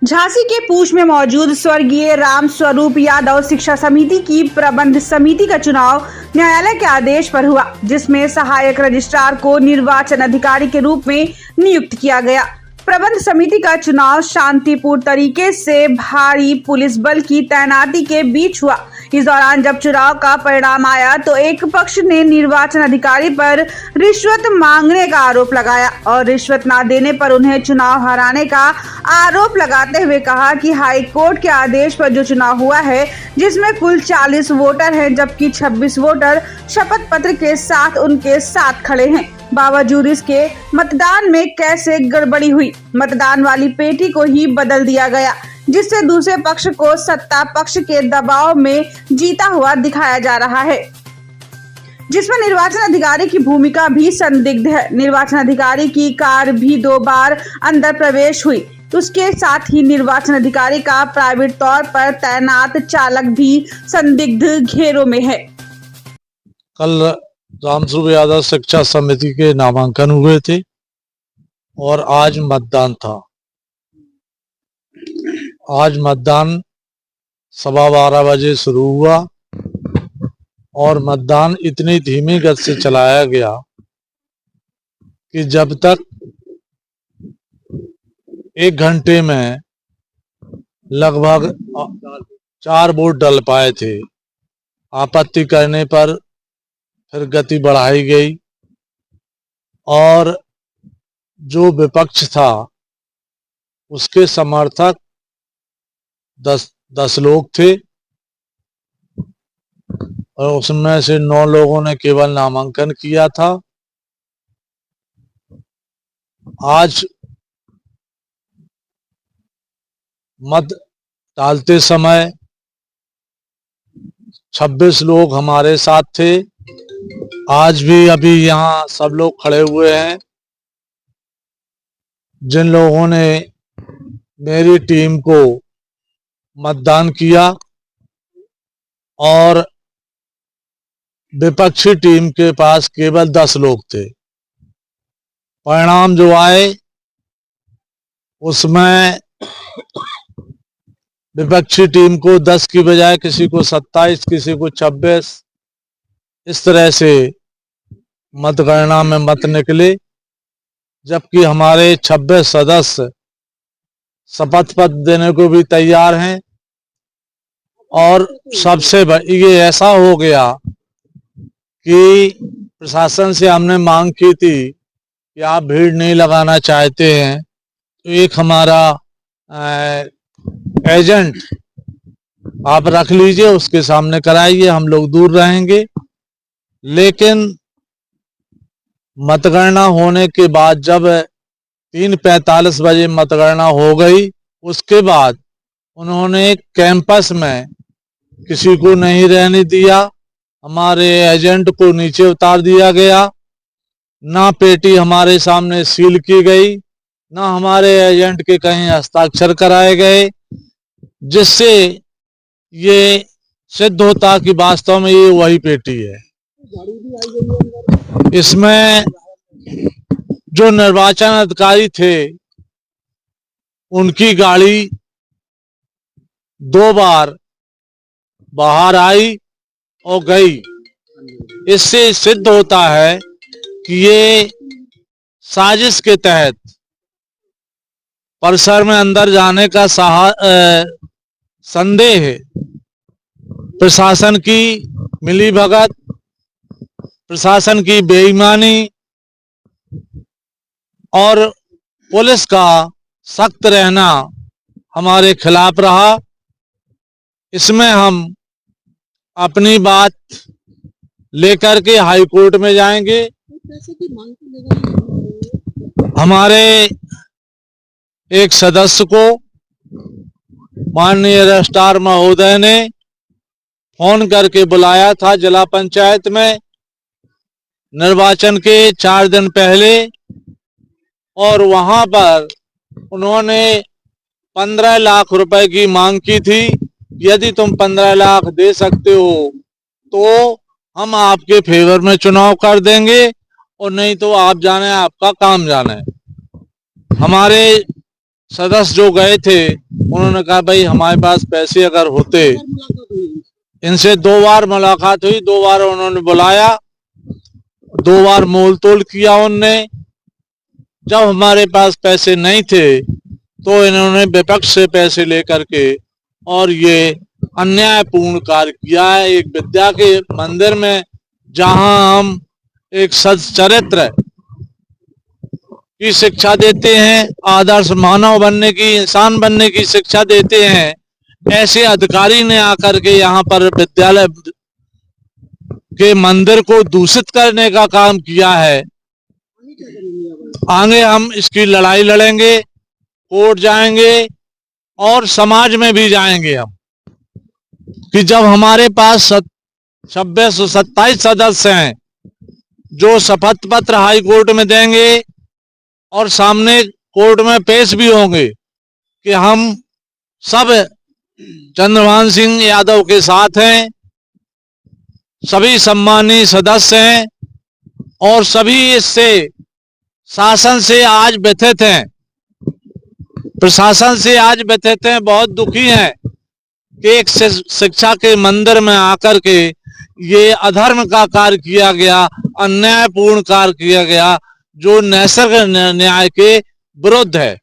झांसी के पूछ में मौजूद स्वर्गीय राम स्वरूप यादव शिक्षा समिति की प्रबंध समिति का चुनाव न्यायालय के आदेश पर हुआ, जिसमें सहायक रजिस्ट्रार को निर्वाचन अधिकारी के रूप में नियुक्त किया गया। प्रबंध समिति का चुनाव शांतिपूर्ण तरीके से भारी पुलिस बल की तैनाती के बीच हुआ। इस दौरान जब चुनाव का परिणाम आया तो एक पक्ष ने निर्वाचन अधिकारी पर रिश्वत मांगने का आरोप लगाया और रिश्वत न देने पर उन्हें चुनाव हराने का आरोप लगाते हुए कहा कि हाई कोर्ट के आदेश पर जो चुनाव हुआ है, जिसमें कुल 40 वोटर हैं, जबकि 26 वोटर शपथ पत्र के साथ उनके साथ खड़े हैं। बावजूद इसके मतदान में कैसे गड़बड़ी हुई, मतदान वाली पेटी को ही बदल दिया गया, जिससे दूसरे पक्ष को सत्ता पक्ष के दबाव में जीता हुआ दिखाया जा रहा है, जिसमें निर्वाचन अधिकारी की भूमिका भी संदिग्ध है। निर्वाचन अधिकारी की कार भी 2 बार अंदर प्रवेश हुई। उसके साथ ही निर्वाचन अधिकारी का प्राइवेट तौर पर तैनात चालक भी संदिग्ध घेरों में है। कल रामस्वरूप यादव शिक्षा समिति के नामांकन हुए थे और आज मतदान था। आज मतदान 12:15 बजे शुरू हुआ और मतदान इतनी धीमी गति से चलाया गया कि जब तक 1 घंटे में लगभग 4 वोट डल पाए थे। आपत्ति करने पर फिर गति बढ़ाई गई और जो विपक्ष था उसके समर्थक 10 लोग थे और उसमें से 9 लोगों ने केवल नामांकन किया था। आज मत डालते समय 26 लोग हमारे साथ थे। आज भी अभी यहाँ सब लोग खड़े हुए हैं। जिन लोगों ने मेरी टीम को मतदान किया और विपक्षी टीम के पास केवल 10 लोग थे। परिणाम जो आए उसमें विपक्षी टीम को 10 की बजाय किसी को 27, किसी को 26, इस तरह से मतगणना में मत निकले, जबकि हमारे 26 सदस्य शपथ पत्र देने को भी तैयार हैं। और सबसे ये ऐसा हो गया कि प्रशासन से हमने मांग की थी कि आप भीड़ नहीं लगाना चाहते हैं तो एक हमारा एजेंट आप रख लीजिए, उसके सामने कराइए, हम लोग दूर रहेंगे। लेकिन मतगणना होने के बाद जब 3:45 बजे मतगणना हो गई, उसके बाद उन्होंने कैंपस में किसी को नहीं रहने दिया। हमारे एजेंट को नीचे उतार दिया गया, ना पेटी हमारे सामने सील की गई, ना हमारे एजेंट के कहीं हस्ताक्षर कराए गए, जिससे ये सिद्ध होता कि वास्तव में ये वही पेटी है। इसमें जो निर्वाचन अधिकारी थे उनकी गाड़ी 2 बार बाहर आई और गई। इससे सिद्ध होता है कि ये साजिश के तहत परिसर में अंदर जाने का संदेह है। प्रशासन की मिलीभगत, प्रशासन की बेईमानी और पुलिस का सख्त रहना हमारे खिलाफ रहा। इसमें हम अपनी बात लेकर के हाई कोर्ट में जाएंगे। हमारे एक सदस्य को माननीय रजिस्ट्रार महोदय ने फोन करके बुलाया था जिला पंचायत में निर्वाचन के 4 दिन पहले, और वहां पर उन्होंने 15 लाख रुपए की मांग की थी। यदि तुम 15 लाख दे सकते हो तो हम आपके फेवर में चुनाव कर देंगे, और नहीं तो आप जाने, आपका काम जाने। हमारे सदस्य जो गए थे उन्होंने कहा भाई हमारे पास पैसे अगर होते, इनसे 2 बार मुलाकात हुई, 2 बार उन्होंने बुलाया, 2 बार मोल तोल किया उनने। जब हमारे पास पैसे नहीं थे तो इन्होंने विपक्ष से पैसे लेकर के और ये अन्यायपूर्ण कार्य किया है। एक विद्या के मंदिर में जहां हम एक सच्चरित्र की शिक्षा देते हैं, आदर्श मानव बनने की, इंसान बनने की शिक्षा देते हैं, ऐसे अधिकारी ने आकर के यहाँ पर विद्यालय के मंदिर को दूषित करने का काम किया है। आगे हम इसकी लड़ाई लड़ेंगे, कोर्ट जाएंगे और समाज में भी जाएंगे हम, कि जब हमारे पास 2627 सदस्य हैं जो शपथ पत्र हाई कोर्ट में देंगे और सामने कोर्ट में पेश भी होंगे कि हम सब चंद्रभान सिंह यादव के साथ हैं, सभी सम्मानीय सदस्य हैं और सभी इससे शासन से आज व्यथित हैं, प्रशासन से आज व्यथित हैं, बहुत दुखी हैं कि एक शिक्षा के मंदिर में आकर के ये अधर्म का कार्य किया गया, अन्यायपूर्ण कार्य किया गया, जो नैसर्गिक न्याय के विरुद्ध है।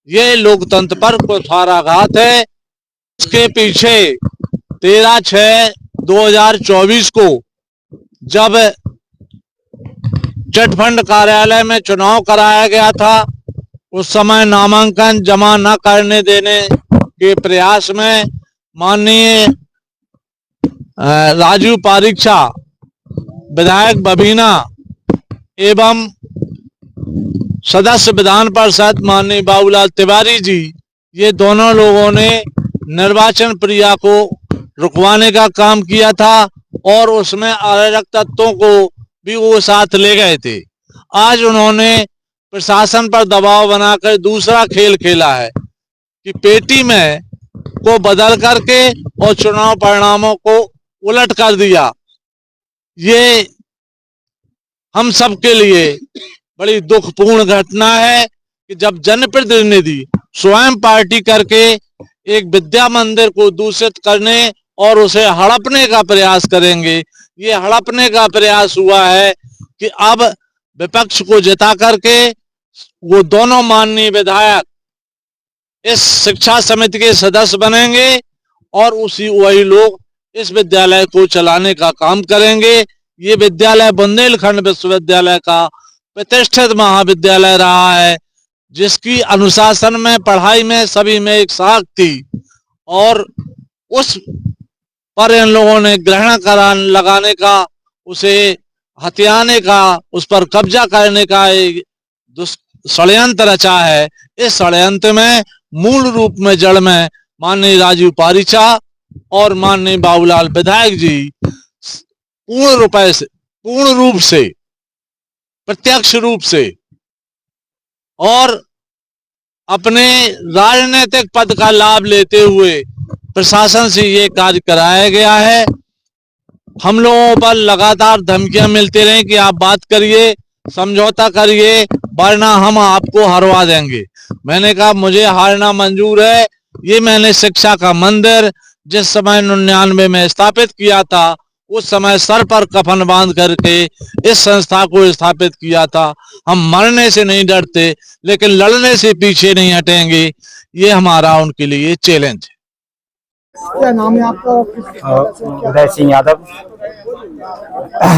ये लोकतंत्र पर कुठाराघात है। इसके पीछे 13/6/2024 को जब चिटफंड कार्यालय में चुनाव कराया गया था, उस समय नामांकन जमा न करने देने के प्रयास में माननीय राजू पारीक्षा, विधायक बबीना एवं सदस्य विधान परिषद माननीय बाबूलाल तिवारी जी, ये दोनों लोगों ने निर्वाचन प्रक्रिया को रुकवाने का काम किया था और उसमें अराजक तत्वों को भी वो साथ ले गए थे। आज उन्होंने प्रशासन पर दबाव बनाकर दूसरा खेल खेला है कि पेटी में को बदल करके और चुनाव परिणामों को उलट कर दिया। ये हम सब के लिए बड़ी दुखपूर्ण घटना है कि जब जनप्रतिनिधि स्वयं पार्टी करके एक विद्या मंदिर को दूषित करने और उसे हड़पने का प्रयास करेंगे। ये हड़पने का प्रयास हुआ है कि अब विपक्ष को जिता करके वो दोनों माननीय विधायक इस शिक्षा समिति के सदस्य बनेंगे और वही लोग इस विद्यालय को चलाने का काम करेंगे। ये विद्यालय बुंदेलखंड विश्वविद्यालय का प्रतिष्ठित महाविद्यालय रहा है, जिसकी अनुशासन में, पढ़ाई में, सभी में एक साख थी और उस पर इन लोगों ने ग्रहण लगाने का, उसे हथियाने का, उस पर कब्जा करने का एक षड्यंत्र रचा है। इस षड्यंत्र में मूल रूप में, जड़ में माननीय राजू पारीक्षा और माननीय बाबूलाल विधायक जी पूर्ण रूप से, प्रत्यक्ष रूप से और अपने राजनीतिक पद का लाभ लेते हुए प्रशासन से ये कार्य कराया गया है। हम लोगों पर लगातार धमकियां मिलती रही कि आप बात करिए, समझौता करिए, वरना हम आपको हरवा देंगे। मैंने कहा मुझे हारना मंजूर है। ये मैंने शिक्षा का मंदिर जिस समय 99 में स्थापित किया था, उस समय सर पर कफन बांध करके इस संस्था को स्थापित किया था। हम मरने से नहीं डरते, लेकिन लड़ने से पीछे नहीं हटेंगे। ये हमारा उनके लिए चैलेंज है। क्या नाम है आपका? उदय सिंह यादव।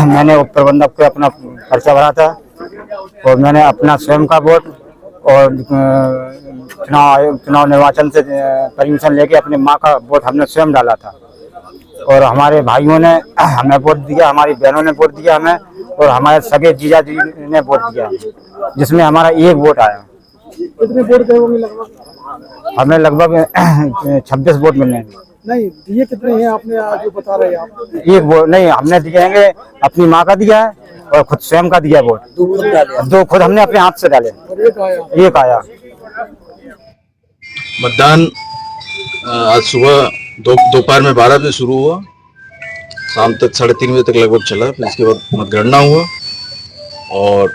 मैंने उप प्रबंधक को अपना पर्चा भरा था और मैंने अपना स्वयं का वोट और चुनाव निर्वाचन से परमिशन लेके अपने माँ का वोट हमने स्वयं डाला था और हमारे भाइयों ने हमें वोट दिया, हमारी बहनों ने वोट दिया हमें और हमारे सगे जीजा जी ने वोट दिया, जिसमें हमारा एक वोट आया। कितने वोट गए होंगे लगभग? हमें लगभग 26 वोट मिले हैं। नहीं दिए कितने हैं आपने जो बता रहे हैं आप? एक वोट नहीं, हमने दिए हैं, अपनी माँ का दिया है और खुद स्वयं का दिया वोट। दो खुद हमने अपने हाथ से डाले और एक आया। मतदान आज सुबह दोपहर में 12 बजे शुरू हुआ, शाम तक 3:30 बजे तक लगभग चला। फिर इसके बाद मतगणना हुआ और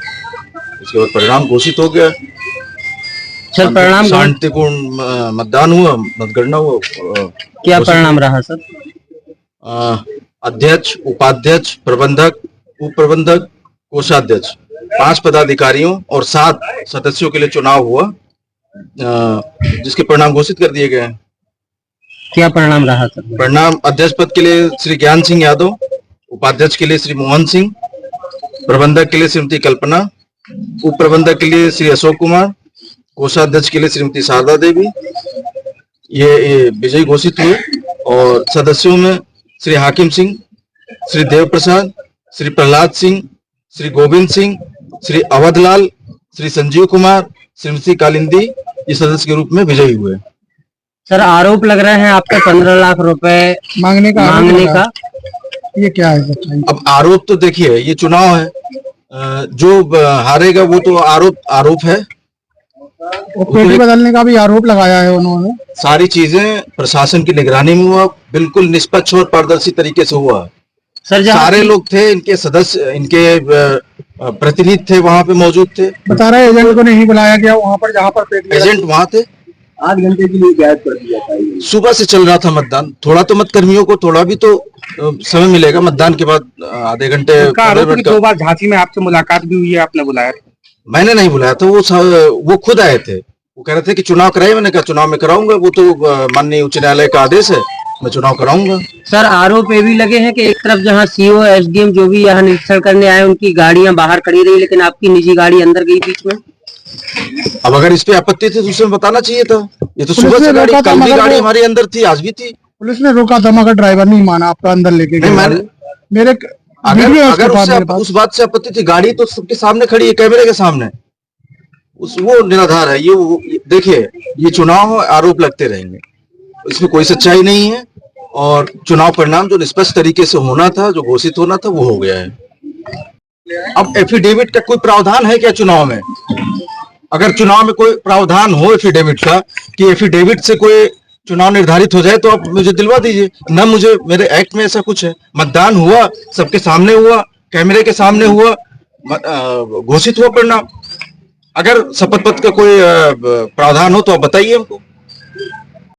इसके बाद परिणाम घोषित हो गया। सर परिणाम शांतिपूर्ण मतदान हुआ, मतगणना हुआ। क्या परिणाम रहा सर? अध्यक्ष, उपाध्यक्ष, प्रबंधक, उप प्रबंधक, कोषाध्यक्ष 5 पदाधिकारियों और 7 सदस्यों के लिए चुनाव हुआ, जिसके परिणाम घोषित कर दिए गए हैं। क्या परिणाम रहा सर? परिणाम अध्यक्ष पद के लिए श्री ज्ञान सिंह यादव, उपाध्यक्ष के लिए श्री मोहन सिंह, प्रबंधक के लिए श्रीमती कल्पना, उप प्रबंधक के लिए श्री अशोक कुमार, कोषाध्यक्ष के लिए श्रीमती शारदा देवी, ये विजयी घोषित हुए। और सदस्यों में श्री हाकिम सिंह, श्री देव प्रसाद, श्री प्रहलाद सिंह, श्री गोविंद सिंह, श्री अवधलाल, श्री संजीव कुमार, श्रीमती कालिंदी ये सदस्य के रूप में विजयी हुए। सर आरोप लग रहे हैं आपके 15 लाख रुपए मांगने का ये क्या है सर? अब आरोप तो देखिए, ये चुनाव है, जो हारेगा वो तो आरोप है। वो पेटी बदलने का भी आरोप लगाया है उन्होंने। सारी चीजें प्रशासन की निगरानी में हुआ, बिल्कुल निष्पक्ष और पारदर्शी तरीके से हुआ। सर सारे लोग थे, इनके सदस्य, इनके प्रतिनिधि थे, वहां पे मौजूद थे। बता रहे एजेंट को नहीं बुलाया गया वहां पर जहां पर पेटी एजेंट वहां थे। 8 घंटे के लिए गायब कर दिया था। सुबह से चल रहा था मतदान, थोड़ा तो मतकर्मियों को थोड़ा भी तो समय मिलेगा मतदान के बाद, आधे घंटे। 2 बार झांसी में आपसे मुलाकात भी हुई है, आपने बुलाया? मैंने नहीं बुलाया था, वो खुद आए थे। वो कह रहे थे कि चुनाव कराइए, मैंने कहा चुनाव में कराऊंगा, वो तो माननीय उच्च न्यायालय का आदेश है, मैं चुनाव कराऊंगा। सर आरोप ये भी लगे हैं कि एक तरफ जहां सीओ एसडीएम जो भी यहाँ निरीक्षण करने आए उनकी गाड़ियां बाहर खड़ी रही, लेकिन आपकी निजी गाड़ी अंदर गई बीच में। अब अगर इस पे आपत्ति थी तो उसमें बताना चाहिए था। ये तो सुबह से गाड़ी, कल भी गाड़ी हमारी अंदर थी, आज भी थी। पुलिस ने रोका था मगर ड्राइवर नहीं माना आपका अंदर लेके गया। मेरे अगर उस बात से आपत्ति थी, गाड़ी तो सबके सामने खड़ी है, कैमरे के सामने, वो निराधार है। ये देखिए, ये चुनाव आरोप लगते रहेंगे, इसमें कोई सच्चाई नहीं है। और चुनाव परिणाम जो निष्पक्ष तरीके से होना था, जो घोषित होना था, वो हो गया है। अब एफिडेविट का कोई प्रावधान है क्या चुनाव में? अगर चुनाव में कोई प्रावधान हो एफिडेविट का, कि एफिडेविट से कोई चुनाव निर्धारित हो जाए, तो आप मुझे दिलवा दीजिए ना। मुझे, मेरे एक्ट में ऐसा कुछ है? मतदान हुआ, सबके सामने हुआ, कैमरे के सामने हुआ, घोषित हुआ परिणाम। अगर शपथ पत्र का कोई प्रावधान हो तो आप बताइए हमको।